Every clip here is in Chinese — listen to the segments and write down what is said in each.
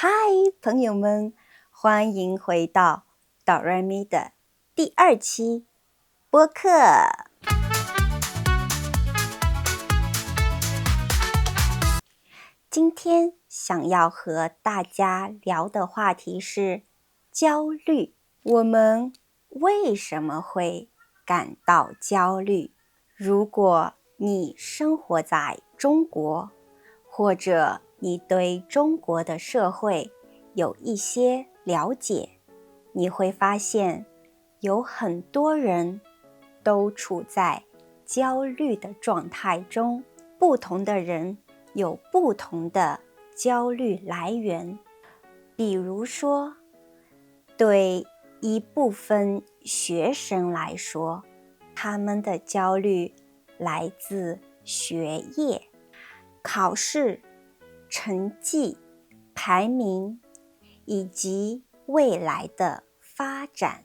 嗨，朋友们，欢迎回到哆来咪的第2期播客。今天想要和大家聊的话题是焦虑。我们为什么会感到焦虑？如果你生活在中国，或者你对中国的社会有一些了解，你会发现有很多人都处在焦虑的状态中。不同的人有不同的焦虑来源。比如说，对一部分学生来说，他们的焦虑来自学业、考试、成绩、排名以及未来的发展。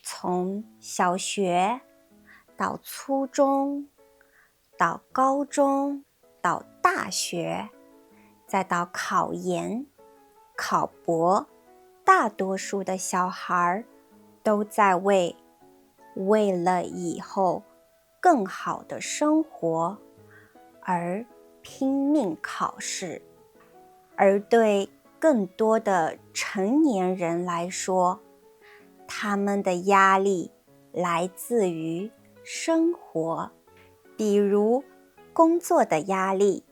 从小学到初中，到高中，到大学，再到考研、考博，大多数的小孩都在为了以后更好的生活而拼命考试。而对更多的成年人来说，他们的压力来自于生活，比如工作的压力，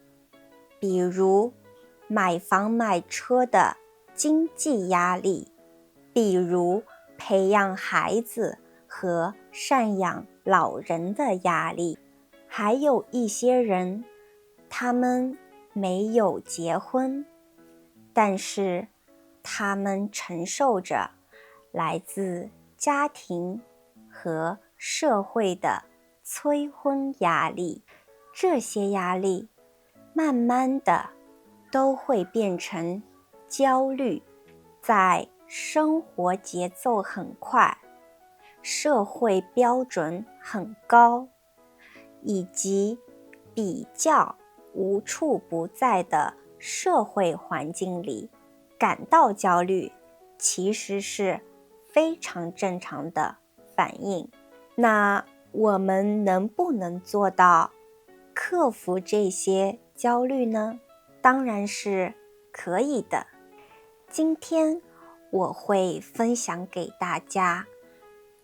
比如买房买车的经济压力，比如培养孩子和赡养老人的压力。还有一些人，他们没有结婚，但是他们承受着来自家庭和社会的催婚压力。这些压力慢慢的都会变成焦虑。在生活节奏很快、社会标准很高，以及比较无处不在的社会环境里，感到焦虑其实是非常正常的反应。那我们能不能做到克服这些焦虑呢？当然是可以的。今天我会分享给大家，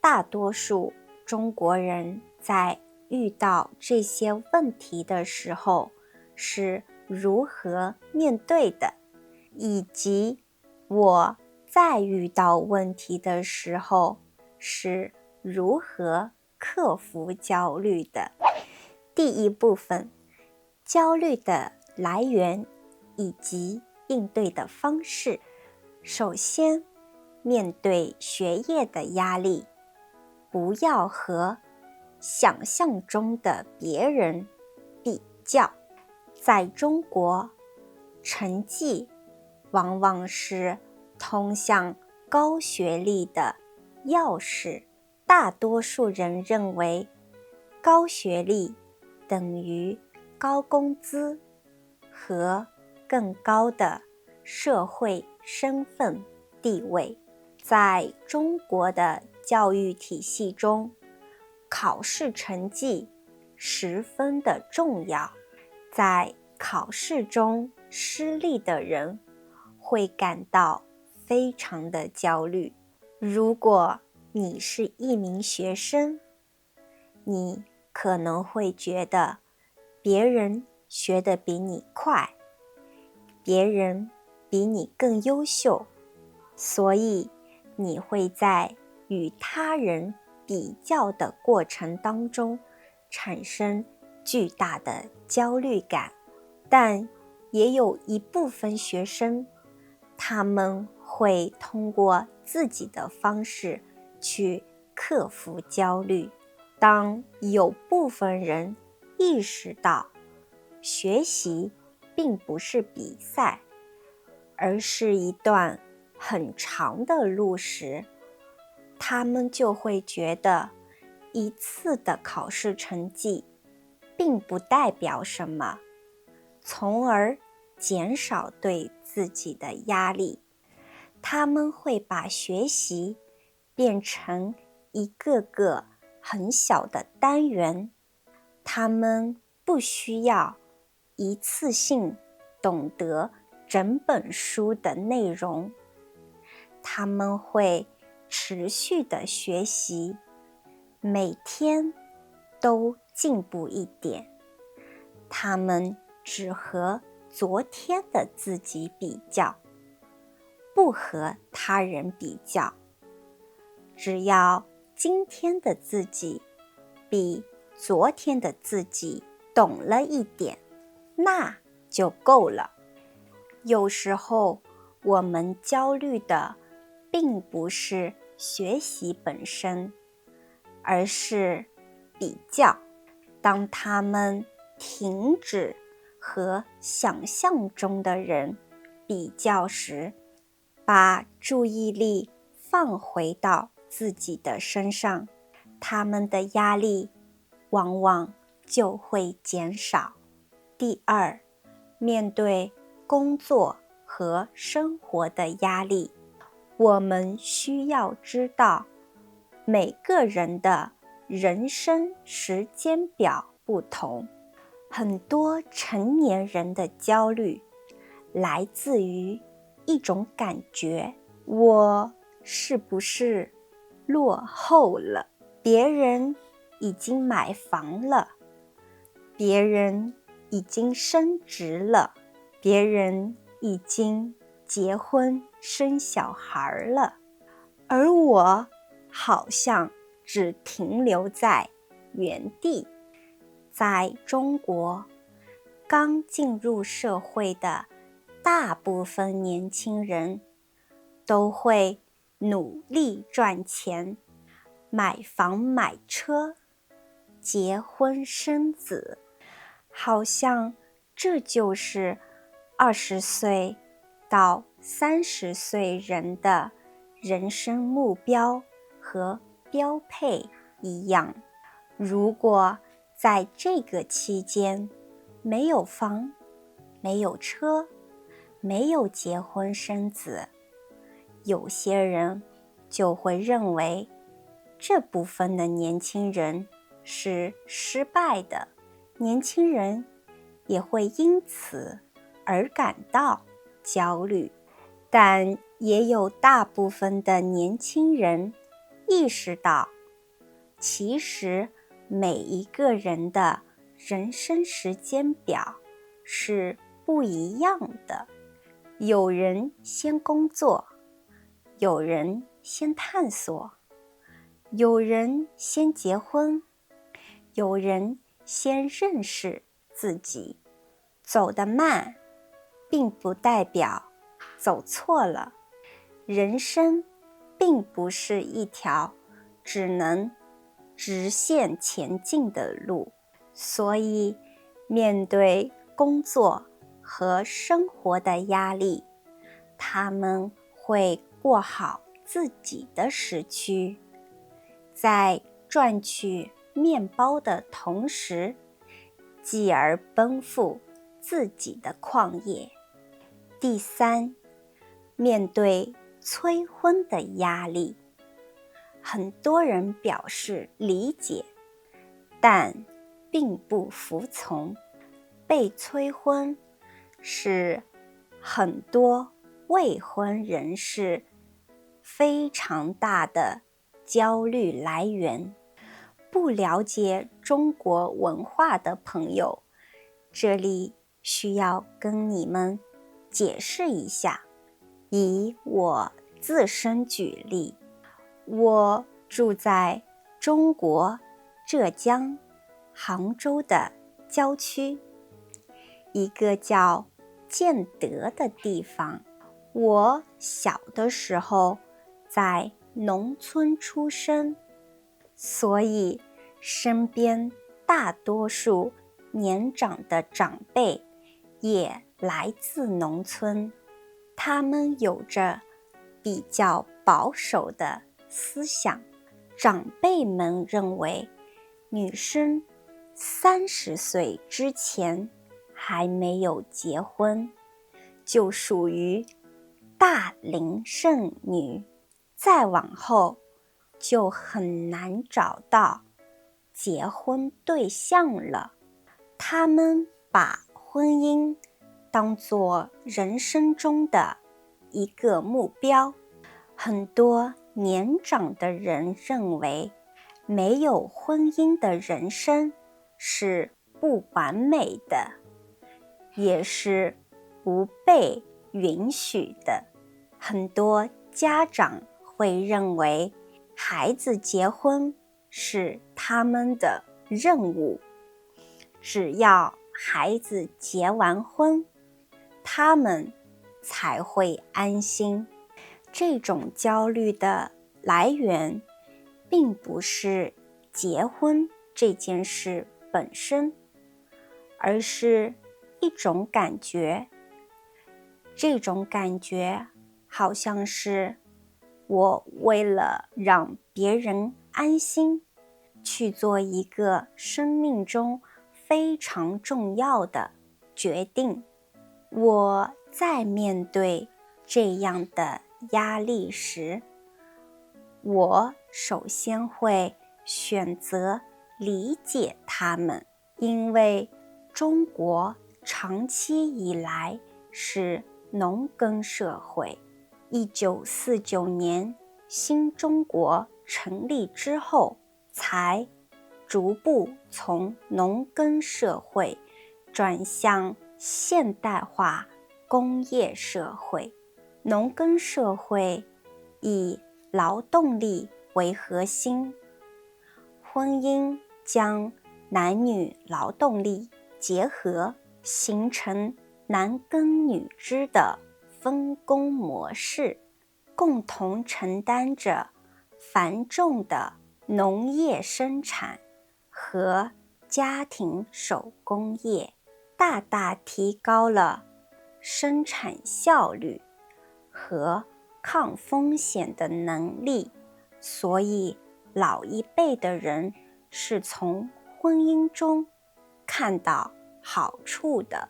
大多数中国人在遇到这些问题的时候是如何面对的，以及我在遇到问题的时候是如何克服焦虑的。第一部分，焦虑的来源以及应对的方式。首先，面对学业的压力，不要和想象中的别人比较。在中国，成绩往往是通向高学历的钥匙。大多数人认为高学历等于高工资和更高的社会身份地位。在中国的教育体系中，考试成绩十分的重要。在考试中失利的人会感到非常的焦虑。如果你是一名学生，你可能会觉得别人学得比你快，别人比你更优秀，所以你会在与他人比较的过程当中产生巨大的焦虑感。但也有一部分学生，他们会通过自己的方式去克服焦虑。当有部分人意识到学习并不是比赛，而是一段很长的路时，他们就会觉得一次的考试成绩并不代表什么，从而减少对自己的压力。他们会把学习变成一个个很小的单元，他们不需要一次性懂得整本书的内容，他们会持续的学习，每天都进步一点。他们只和昨天的自己比较，不和他人比较。只要今天的自己比昨天的自己懂了一点，那就够了。有时候我们焦虑的并不是学习本身，而是比较。当他们停止和想象中的人比较时，把注意力放回到自己的身上，他们的压力往往就会减少。第二，面对工作和生活的压力，我们需要知道，每个人的人生时间表不同。很多成年人的焦虑来自于一种感觉，我是不是落后了？别人已经买房了，别人已经升职了，别人已经结婚生小孩了，而我好像只停留在原地。在中国，刚进入社会的大部分年轻人都会努力赚钱，买房买车，结婚生子，好像这就是20岁到30岁人的人生目标和标配一样。如果在这个期间没有房，没有车，没有结婚生子，有些人就会认为这部分的年轻人是失败的，年轻人也会因此而感到焦虑。但也有大部分的年轻人意识到，其实每一个人的人生时间表是不一样的。有人先工作，有人先探索，有人先结婚，有人先认识自己。走得慢，并不代表走错了。人生并不是一条只能直线前进的路，所以面对工作和生活的压力，他们会过好自己的时区，在赚取面包的同时，继而奔赴自己的旷野。第三，面对催婚的压力，很多人表示理解，但并不服从。被催婚是很多未婚人士非常大的焦虑来源。不了解中国文化的朋友，这里需要跟你们解释一下。以我自身举例，我住在中国浙江杭州的郊区，一个叫建德的地方。我小的时候在农村出生，所以身边大多数年长的长辈也来自农村，他们有着比较保守的思想。长辈们认为，女生30岁之前还没有结婚，就属于大龄剩女，再往后就很难找到结婚对象了。他们把婚姻当作人生中的一个目标。很多年长的人认为，没有婚姻的人生是不完美的，也是不被允许的。很多家长会认为，孩子结婚是他们的任务，只要孩子结完婚，他们才会安心。这种焦虑的来源，并不是结婚这件事本身，而是一种感觉。这种感觉好像是我为了让别人安心，去做一个生命中非常重要的决定。我在面对这样的压力时，我首先会选择理解他们，因为中国长期以来是农耕社会。1949年新中国成立之后，才逐步从农耕社会转向现代化工业社会。农耕社会以劳动力为核心，婚姻将男女劳动力结合，形成男耕女织的分工模式，共同承担着繁重的农业生产和家庭手工业，大大提高了生产效率和抗风险的能力。所以老一辈的人是从婚姻中看到好处的，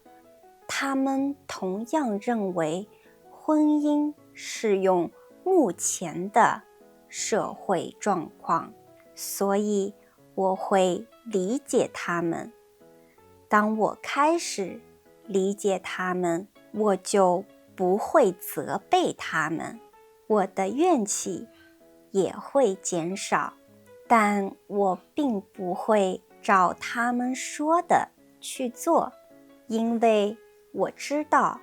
他们同样认为婚姻适用目前的社会状况，所以我会理解他们。当我开始理解他们，我就不会责备他们，我的怨气也会减少，但我并不会照他们说的去做，因为我知道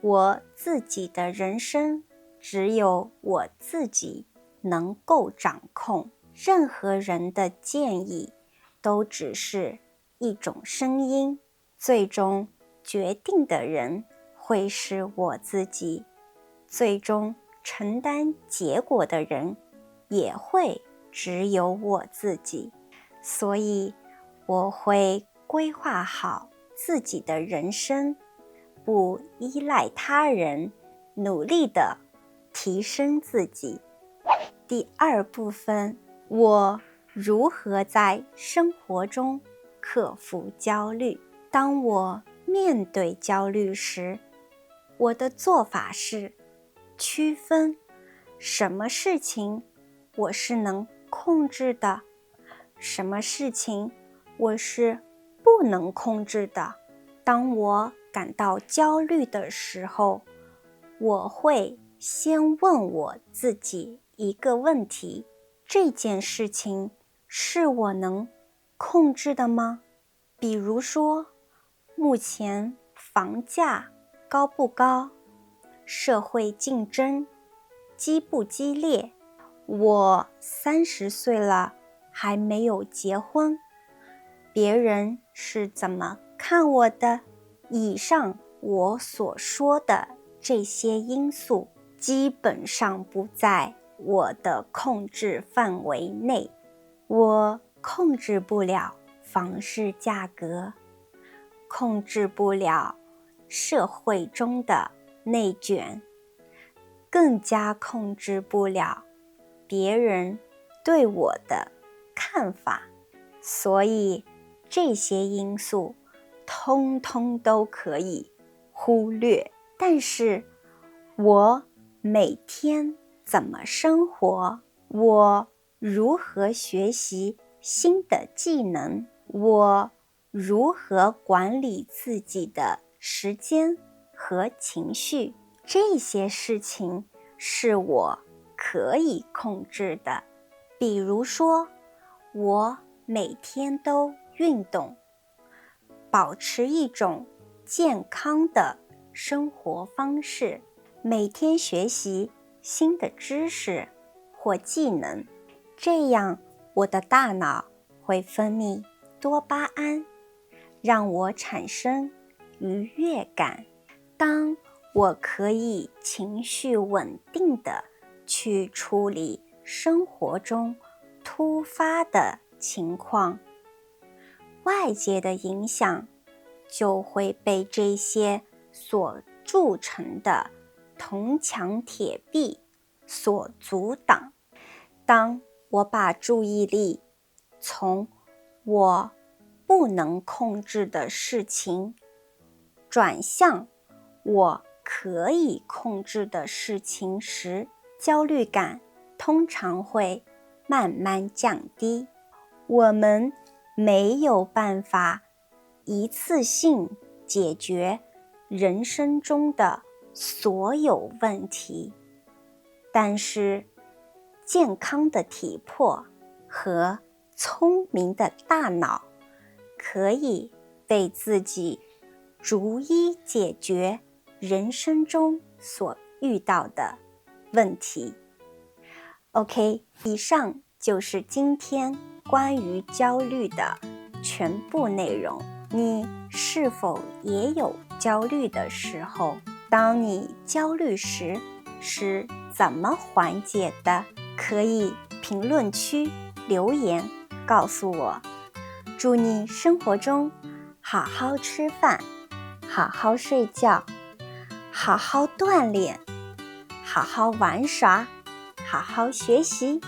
我自己的人生只有我自己能够掌控，任何人的建议都只是一种声音，最终决定的人会是我自己，最终承担结果的人也会只有我自己。所以我会规划好自己的人生，不依赖他人，努力地提升自己。第二部分，我如何在生活中克服焦虑？当我面对焦虑时，我的做法是区分什么事情我是能控制的，什么事情我是不能控制的。当我感到焦虑的时候，我会先问我自己一个问题：这件事情是我能控制的吗？比如说，目前房价高不高？社会竞争激不激烈？我30岁了，还没有结婚，别人是怎么看我的？以上我所说的这些因素，基本上不在我的控制范围内。我控制不了房市价格，控制不了社会中的内卷，更加控制不了别人对我的看法。所以这些因素通通都可以忽略。但是我每天怎么生活？我如何学习新的技能？我如何管理自己的时间和情绪？这些事情是我可以控制的。比如说，我每天都运动，保持一种健康的生活方式，每天学习新的知识或技能，这样我的大脑会分泌多巴胺，让我产生愉悦感。当我可以情绪稳定地去处理生活中突发的情况，外界的影响就会被这些所铸成的铜墙铁壁所阻挡。当我把注意力从我不能控制的事情转向我可以控制的事情时，焦虑感通常会慢慢降低。我们没有办法一次性解决人生中的所有问题，但是健康的体魄和聪明的大脑可以为自己逐一解决人生中所遇到的问题。OK， 以上就是今天关于焦虑的全部内容。你是否也有焦虑的时候？当你焦虑时是怎么缓解的？可以评论区留言告诉我。祝你生活中好好吃饭，好好睡觉，好好锻炼，好好玩耍，好好学习。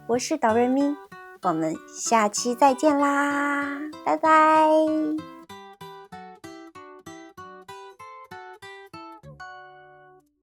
我是导瑞咪，我们下期再见啦，拜拜。